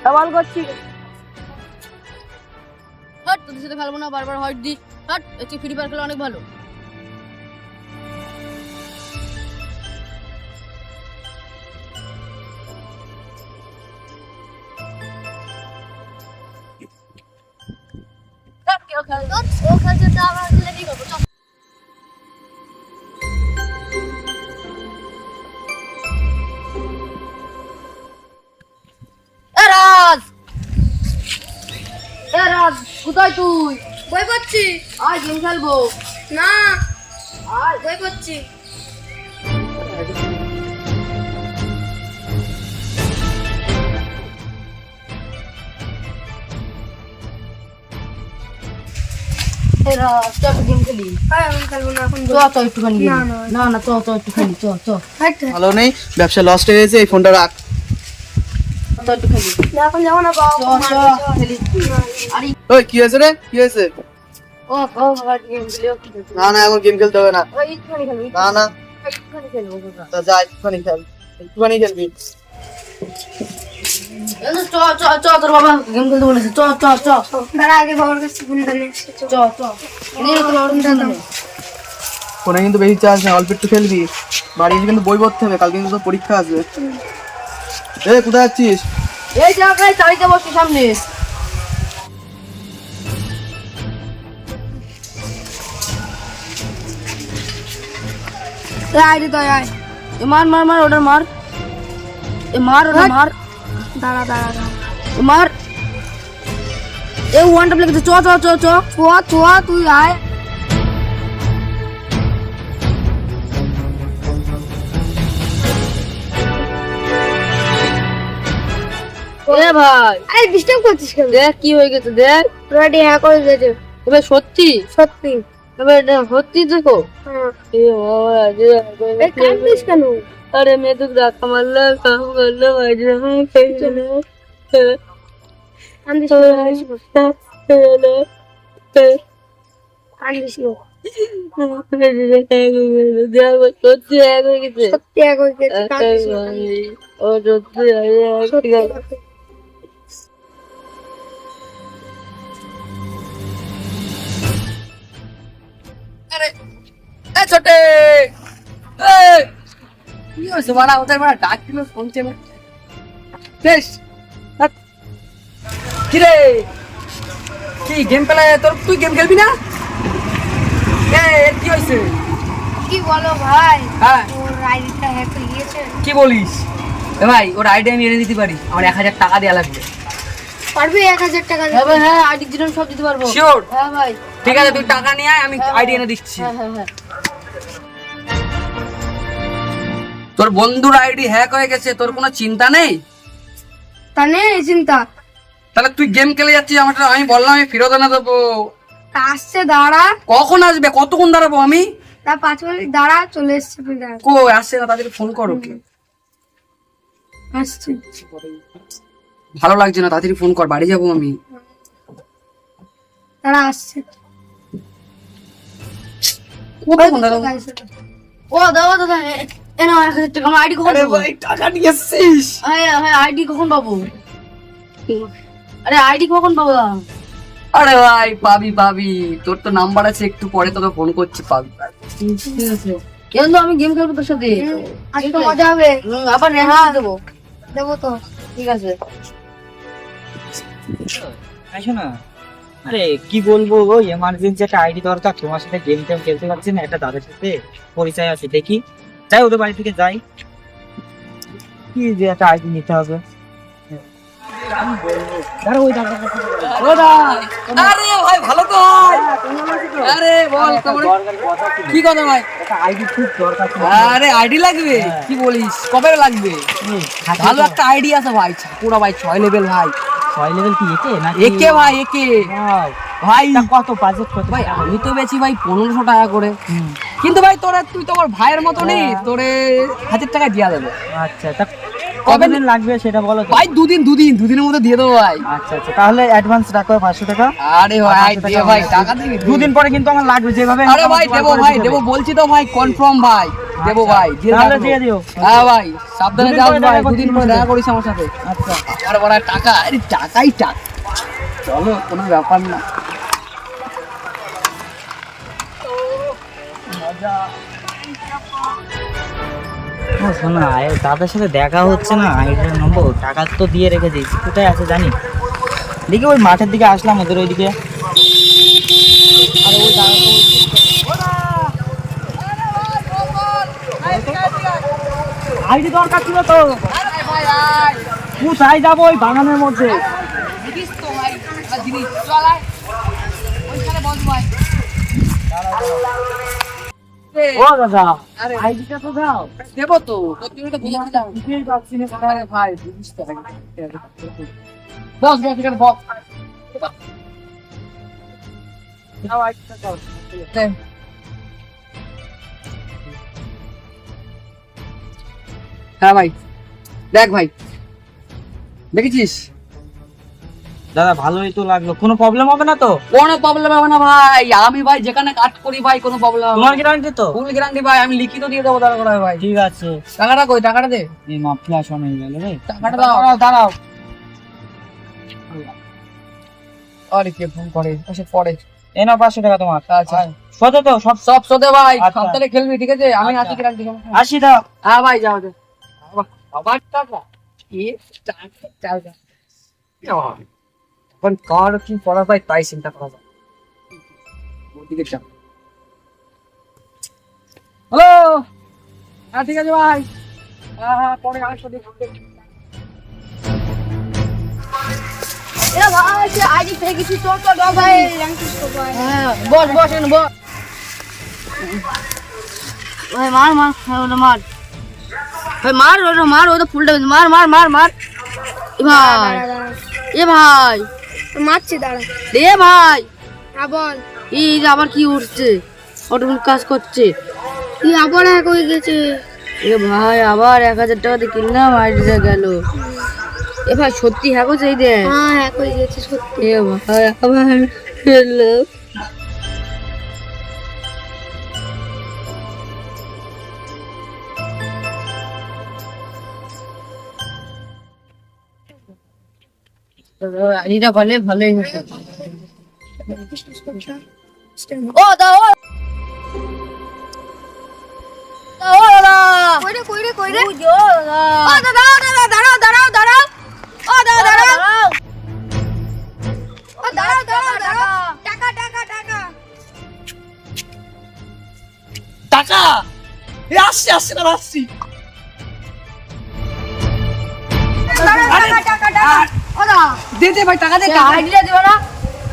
সওয়াল করছি। হট, তোদের সাথে খেলবো না, বারবার হট দিস। হট, এতে ফ্রি ফায়ার খেলা অনেক ভালো। ও খেলছে তো আমরা খেলে কি করবো? চল। রাজ, কোথায় তুই? বই পড়ছি। আয় গেম খেলবো। না, আয় বই পড়ছি। গেম খেলি। আমি খেলবো না এখন। চ একটুখানি খেলি। না চ একটু খেলি। চ ভালো নেই, ব্যবসা লস্ট হয়ে গেছে, এই ফোনটা রাখ। একটু খেলি। এখন যাবো না চ খেলি। আরে ওই কি হয়েছে রে, কি হয়েছে? ও গেম খেলি। না না, এখন গেম খেলতে হবে না। ওই একটুখানি খেলবি। না না, একটুখানি খেলবো। তা যা একটুখানি খেল, একটুখানি খেলবি। তোর বাবা গেম খেলতে বলেছে। চ দাঁড়া, আগে বাবার কাছে ফোনটা নিয়ে এসে চ নিয়ে তোর বাবার ফোনটা নে। ফোনে কিন্তু বেশি চার্জ না, অল্প একটু খেলবি। বাড়ি এসে কিন্তু বই পড়তে হবে, কালকে কিন্তু তোর পরীক্ষা আছে। এ কোথায় যাচ্ছিস? এই জায়গায় চারিতে বসছি সামনে। আয় তো আয়। এ মার ওটা মার। এ মার ওটা মার। দাঁড়া। এ মার। এ ওয়ানটা প্লে করতে। চ তুই আয়। এ ভাই, আরে ডিস্টার্ব করছিস কেন? দেখ কি হয়ে গেছে, দেখ। রেডি হ্যাঁ করে দিয়েছে। এবার সত্যি সত্যি। এবার এটা সত্যি দেখো। হ্যাঁ। এ বাবা, এই কাঁদছিস কেন? আরে মেয়ে তো ধাক্কা মারলো, কাম করলো, বাজে কান্দিস না। কান্দিস না। সত্যি এক হয়ে গেছে। সত্যি এক হয়ে গেছে, কাঁদছিস কেন? ও সত্যি সত্যি এক হয়ে- ছোটে কি হয়েছে বাড়া? ওদের বাড়া ডাক দিল শুনছে না। বেশ কিরে কি গেম খেলে তোর? তুই গেম খেলবি না? কি হয়েছে? কি বলো ভাই, হ্যাঁ ওর আইডিটা হ্যাক হয়ে গিয়েছে। কি বলিস? ভাই ওর আইডি আমি এনে দিতে পারি, আমার 1000 টাকা দেওয়া লাগবে। পারবি 1000 টাকা হ্যাঁ ভাই, হ্যাঁ আইডি দিলাম, সব দিতে পারবো। শিওর? হ্যাঁ ভাই। ঠিক আছে তুই টাকা নিয়ে আয়, আমি আইডি এনে দিচ্ছি। হ্যাঁ হ্যাঁ হ্যাঁ। তোর বন্ধুর আইডি হ্যাক হয়ে গেছে, তোর কোনো চিন্তা নেই? তা নেই চিন্তা। তাহলে তুই গেম খেলে যাচ্ছিস, আমি বললাম আমি ফেরত এনে দেবো। তা আসছে, দাঁড়া। কখন আসবে? কতক্ষণ দাঁড়াবো আমি? তা 5 মিনিট দাঁড়া, চলে এসছে ফিরে। কই আসছে না? তাদের ফোন করো কি? আসছে। ভালো লাগছে না, তাড়াতাড়ি ফোন কর, বাড়ি যাবো আমি। দাঁড়া, আসছে। কতক্ষণ দাঁড়াবো? ও দাদা দাদা, এ না 1000 টাকা। আমার আইডি কখন আরে পাবো? ভাই টাকা নিয়ে এসছিস? হ্যাঁ হ্যাঁ, আইডি কখন পাবো? আরে আইডি কখন পাবো? আরে ভাই পাবি পাবি, তোর তো নাম্বার আছে, একটু পরে তোকে ফোন করছি, পাবি। ঠিক আছে, কিন্তু আমি গেম খেলবো তোর সাথে। আজকে মজা হবে। আবার হ্যাঁ দেবো। দেবো তো। ঠিক আছে। আসো না। আরে কি বলবো, ওই এমার্জেন্সি একটা আইডি দরকার, তোমার সাথে গেম টেম খেলতে পারছি না, একটা দাদার সাথে পরিচয় আছে, দেখি যাই ওদের বাড়ি থেকে যাই, কি যে একটা আইডি নিতে হবে। আমি বলবো, দাঁড়া ওই দাদা আরে ভাই ভালো তো? আরে বল তোমার কি কথা ভাই? একটা আইডি খুব দরকার ছিল। আরে আইডি লাগবে? কি বলিস, কবে লাগবে? ভালো একটা আইডি আছে ভাই, পুরো ভাই 6 লেভেল ভাই। 6 লেভেল কি একে না একে ভাই একে ভাই? ভাই কত বাজেট কত ভাই আমি তো বেচি ভাই 1500 টাকা করে, কিন্তু ভাই তোরা তুই তো আমার ভাইয়ের মতো নেই, তোরে 1000 টাকা দিয়া দেবো। আচ্ছা তা কবে দিন লাগবে সেটা বলো তো। ভাই দুদিনের মধ্যে দিয়ে দেবো ভাই। আচ্ছা আচ্ছা, তাহলে অ্যাডভান্স রাখো 500 টাকা। আরে ভাই দে ভাই, টাকা দিবি? 2 দিন পরে কিন্তু আমার লাগবে যেভাবে। আরে ভাই দেবো ভাই, দেবো বলছি তো ভাই, কনফার্ম ভাই দেবো ভাই, দিয়ে তাহলে রাখবো। দিয়ে দিও। হ্যাঁ ভাই সাবধানে দুদিন যাও পরে ভাই, দেখা করছি 2 দিন পরে তোমার দেখা সাথে। করিস আমার সাথে। আচ্ছা আর বড় টাকা, আরে টাকাই টাকা, চলো কোনো ব্যাপার না। ও শোনো না, দাদার সাথে দেখা হচ্ছে না, আইডির নম্বর টাকা তো দিয়ে রেখেছি, কোথায় আছে জানি। দেখি ওই মাঠের দিকে আসলাম, ওদের ওইদিকে। আরে ওই দাদা আইডি দরকার ছিল তো। কোথায় যাবো? ওই বাগানের মধ্যে। দেখিস তো ভাই একটা জিনিস, চলায় ওইখানে বস ভাই। ও দাদা, আরে আইডিটা তো দাও। দেবো তো, তুমি তো বলেছিলাম। বুঝতেই পারছি না। আরে ভাই বুঝিস তো, বস বস এখানে বস। দাও আইডিটা দাও। হ্যাঁ ভাই দেখ ভাই, দেখেছিস? দাদা ভালোই তো লাগলো, কোনো প্রবলেম হবে না তো? কোনো প্রবলেম হবে না ভাই, আমি ভাই যেখানে কাজ করি ভাই কোনো প্রবলেম হবে না। তোমার গ্যারান্টি তো? ফুল গ্যারান্টি ভাই, আমি লিখিত দিয়ে দেবো দরকার হয় ভাই। ঠিক আছে। টাকাটা কই? টাকাটা দে, এই মা ফ্ল্যাশ অন হয়ে গেল রে। টাকাটা দাও। দাঁড়াও। আরে কে ফোন করে? এসে পড়ে। এই নাও 500 টাকা তোমার। আচ্ছা শোধো তো সব। সব সোদে ভাই, আচ্ছা। সপ্তাহে খেলবি ঠিক আছে? আমি আচ্ছা। আছি গ্যারান্টি। আসি দাও। হ্যাঁ ভাই যাও যাও। আবার টাকা কি টাকা এখন কার কি পড়া ভাই তাই চিন্তা করা যায়। ওদিকে যাও। হ্যালো, হ্যাঁ ঠিক আছে ভাই, হ্যাঁ হ্যাঁ পরে আসো দেখতে। এ ভাই, সে আইডি পেয়ে গেছি, তোর তো দাও ভাই, র্যাঙ্কিস তো ভাই। হ্যাঁ বস বস এখানে বস। ভাই মার মার, হ্যাঁ ওটা মার ভাই, মার ওটা মার, ওটা ফুলটা মার মার মার মার। এ ভাই, এ ভাই মারছি, দাঁড়া। এ ভাই, হ্যাঁ বল। এই যে আবার কি উঠছে, অটোমেটিক কাজ করছে। তুই আবার হ্যাক হয়ে গেছে। এ ভাই আবার 1000 টাকা দিয়ে কিনলাম, আইডিটা গেল। এ ভাই সত্যি হ্যাঁ করছে এই দেখ। হ্যাঁ হ্যাক হয়ে গেছে সত্যি। এ ভাই আবার গেল। আইডিটা বলে ভালোই হতো। ও দা ও দাদা কইরে ও দাদা দাঁড়াও ও দাঁড়াও টাকা টাকা আসছি না আসছি ও দা দে ভাই টাকা দে আইডিটা দিবা না?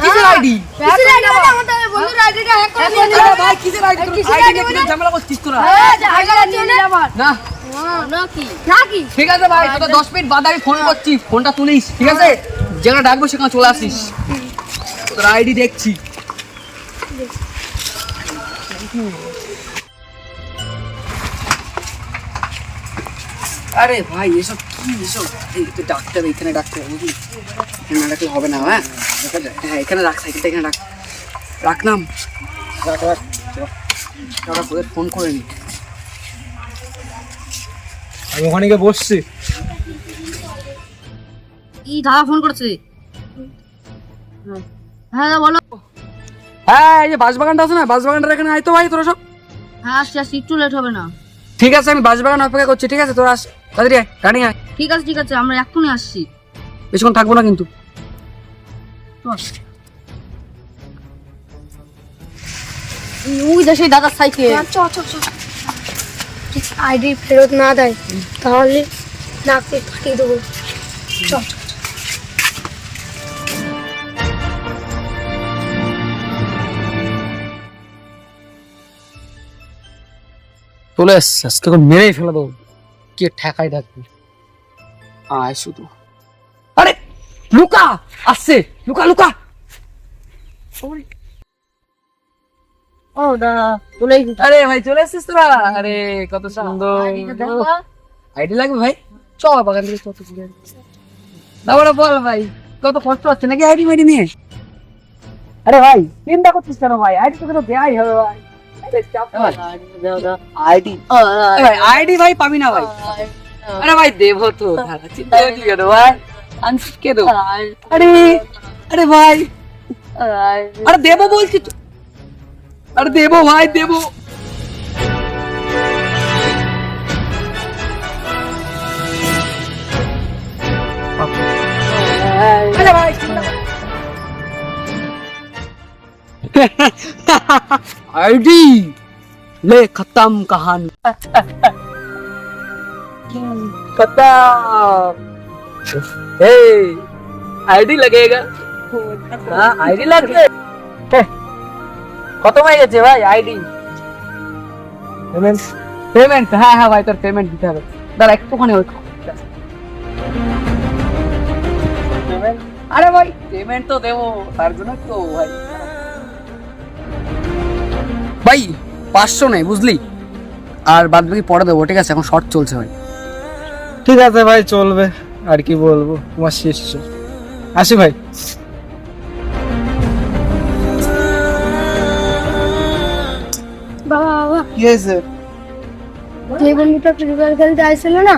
কিসের আইডি কিসের আইডি আমাদের বন্ধুর আইডিটা হ্যাক করে নিয়ে আরে ভাই কিসের আইডি আইডি নিয়ে কি ঝামেলা করছিস তোরা আইডিটা নিয়ে যাবার না নাকি ঠিক আছে ভাই তোরা 10 মিনিট বাদে আমি ফোন করছি ফোনটা তুলিস ঠিক আছে যেখানে ডাকবো সেখানে চলে আসিস তোর আইডি দেখছি আরে ভাই এসব কি এসব এই তো ডাকতে হবে এখানে ডাকতে হবে বুঝলি এখানে না ডাকলে হবে না হ্যাঁ হ্যাঁ এখানে রাখ সাইকেলটা এখানে রাখলাম রাখ ওদের ফোন করে নি আমি ওখানে গিয়ে বসছি। কি দাদা ফোন করছে? হ্যাঁ দাদা বলো। হ্যাঁ এই যে বাঁশবাগানটা আছে না বাঁশবাগানটার এখানে আয় তো ভাই তোরা সব হ্যাঁ আসছি একটু লেট হবে না? ঠিক আছে আমি বাঁশবাগান অপেক্ষা করছি ঠিক আছে তোরা আস তাড়াতাড়ি আয় গাড়ি আয় ঠিক আছে আমরা এক্ষুনি আসছি। বেশিক্ষণ থাকবো না কিন্তু ওই যে সেই দাদার সাইকেল। আইডি ফেরত না দেয় তাহলে নাকে ফাটিয়ে দেবো চল চলে এসছে আজকে মেরেই ফেলে দেবো কে ঠেকাই থাকবি আয় শুধু আরে লুকা আসছে লুকা ও দাদা চলে এসেছি। আরে ভাই চলে এসছিস তোরা আরে কত সুন্দর আইডিটা দেখো। আইডি লাগবে ভাই চ বাগান থেকে কত ঘুরে তারপরে বল ভাই কত কষ্ট হচ্ছে নাকি আইডি মাইডি নিয়ে আরে ভাই চিন্তা করছিস কেন ভাই আইডি তো কোনো দেয়াই হবে ভাই আইডি ভাই আইডি ভাই পাবি না ভাই আরে ভাই দেবো তো চিন্তা করছিস কেন ভাই আনছিস কে দেবো আরে আরে ভাই আরে দেবো বলছি তো আরে দেবো ভাই দেবো আরে ভাই आईडी ले खत्म कहानी खत्म हे आईडी लगेगा हाँ आईडी लग गए खत्म হয়ে গেছে ভাই আইডি পেমেন্ট হ্যাঁ ভাই তোর পেমেন্ট দিতে হবে দাঁড়া একটুখানি ওই আরে ভাই পেমেন্ট তো দেবো তার জন্য তো ভাই 500 নেই বুঝলি আর বাদ বাকি পরে দেবো ঠিক আছে এখন শর্ট চলছে ভাই ঠিক আছে ভাই চলবে আর কি বলবো তোমার শিষ্য আসি ভাই বাবা কি হয়েছে যে বন্ধুটা ফ্রি ফায়ার খেলতে আসছিল না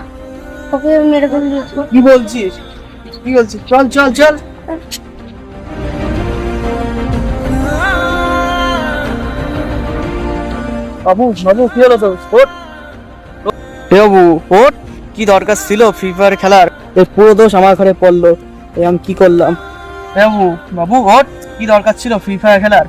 ওকে মেরে ফেলে দিয়েছে কি বলছিস চল চল চল বাবু কি হলো তো বাবু ওট কি দরকার ছিল ফ্রি ফায়ার খেলার এই পুরো দোষ আমার ঘরে পড়লো এই আমি কি করলাম বাবু ওট কি দরকার ছিল ফ্রি ফায়ার খেলার